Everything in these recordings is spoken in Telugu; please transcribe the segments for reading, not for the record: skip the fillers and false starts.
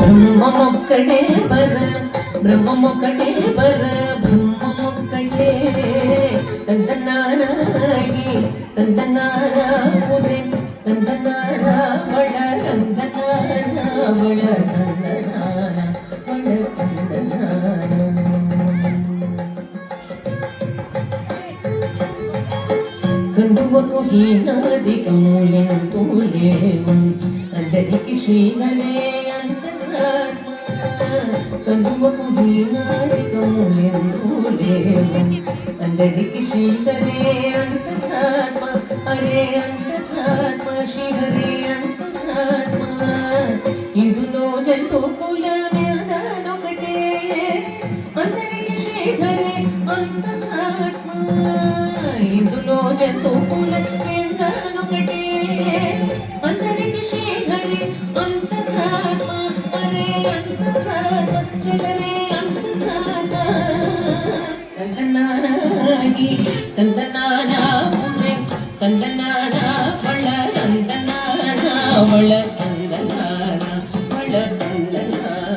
బ్రహ్మమొక్కడే వర బ్రహ్మమొక్కడే వర బ్రహ్మమొక్కడే తందనారాగి తందనారా పురే తందనారా వడ తందనారా వడ తందనారా వడ తందనారా కందువకు హీనాదికము ఎంతో లేవు అందరికి శ్రీహరే అంతరాత్మ కందువకు హీనాదికము ఎంతో లేవు అందరికి శ్రీహరే అంతరాత్మ హరే అంతరాత్మ శ్రీహరే అంతరాత్మ ఇందులో జంతుకుల వ్యాధనొకటే అందరికి శ్రీహరే అంతరాత్మ ఇందులో జంతుకుల వ్యాధనొకటే అందరికి శ్రీహరే అంతరాత్మ హరే అంతరాత్మ శ్రీహరే అంతరాత్మ తందనారాగి తందనారా పురే తందనారా వళ తందనారా వళ తందనారా వళ తందనారా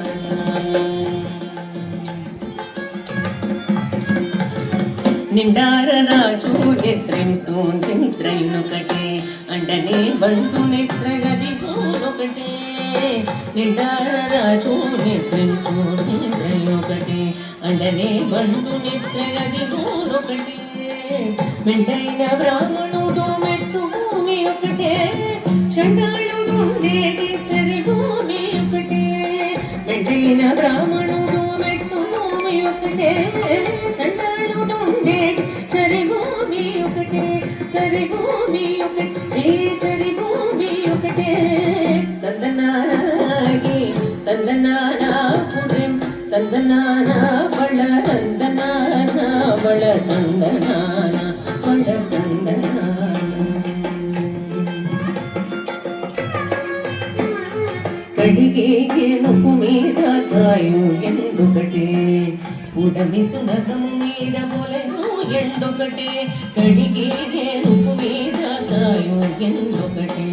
నిండార రాజు నిద్రం సోంద్రింద్రయునొకటే అండనే బండు నిద్రగది ఒకటే నిండార రాజు నిద్రం సోంద్రింద్రయునొకటే అండనే బండు నిద్రగది ఒకటే మెండైన బ్రాహ్మణుడు మెట్టు భూమి ఒకటే చండాళుడు ఉండేటి సరి భూమి ఒకటే మెండైన బ్రాహ్మణుడు మెట్టు భూమి ఒకటే చండాళుడు ఉండేటి సరి భూమి ఒకటే సరి భూమి ఒకటే సరి భూమి ఒకటే తందనారాగి తందనారా పురే తందనారా వళ తందనారా వళ తందనారా వళ తందనారా కడిగే గెనుపు మీద కాయు ఎందుకటే ఉడమి సునగము మీద మొలను ఎండొకటే కడిగే గెనుపు మీద కాయు ఎందుకటే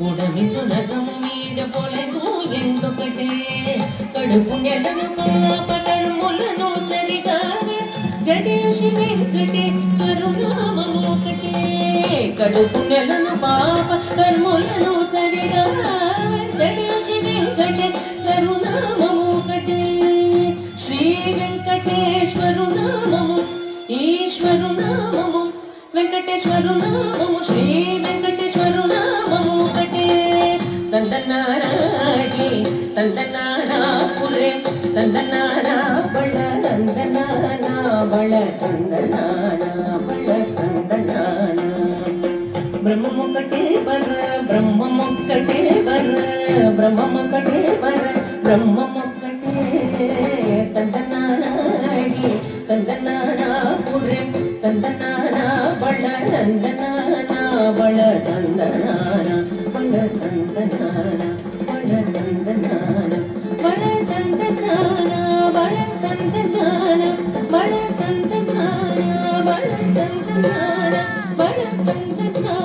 ఉడమి సునగము మీద పొలను ఎండొకటే కడుపు నెలను పాప కర్ములను సరిగా జడేషి వెంకటేశ్వరు నామము ఒకటే కడుపు నెలను పాప కర్ములను సరిగా జడేషి వెంకటేశ్వరు నామము ఒకటే శ్రీ వెంకటేశ్వరు నామము ఈశ్వరు నామము వెంకటేశ్వరు నామము శ్రీ వెంకటేశ్వరు నామము ఒకటే తందనారాగి తందనారా పురే తందనారా బళ తందనారా బళ తందనారా బళ తందనారా బ్రహ్మమొక్కటే వర బ్రహ్మమొక్కటే వర బ్రహ్మమొక్కటే వర బ్రహ్మమొక్కటే తందనారాగి తందనారా పురే తందనారా బళ తందనారా బళ తందనారా బళ తందనారా బళ తందనారా బళ తందనారా బళ తందనారా బళ తందనారా బళ తందనారా బళ తందనారా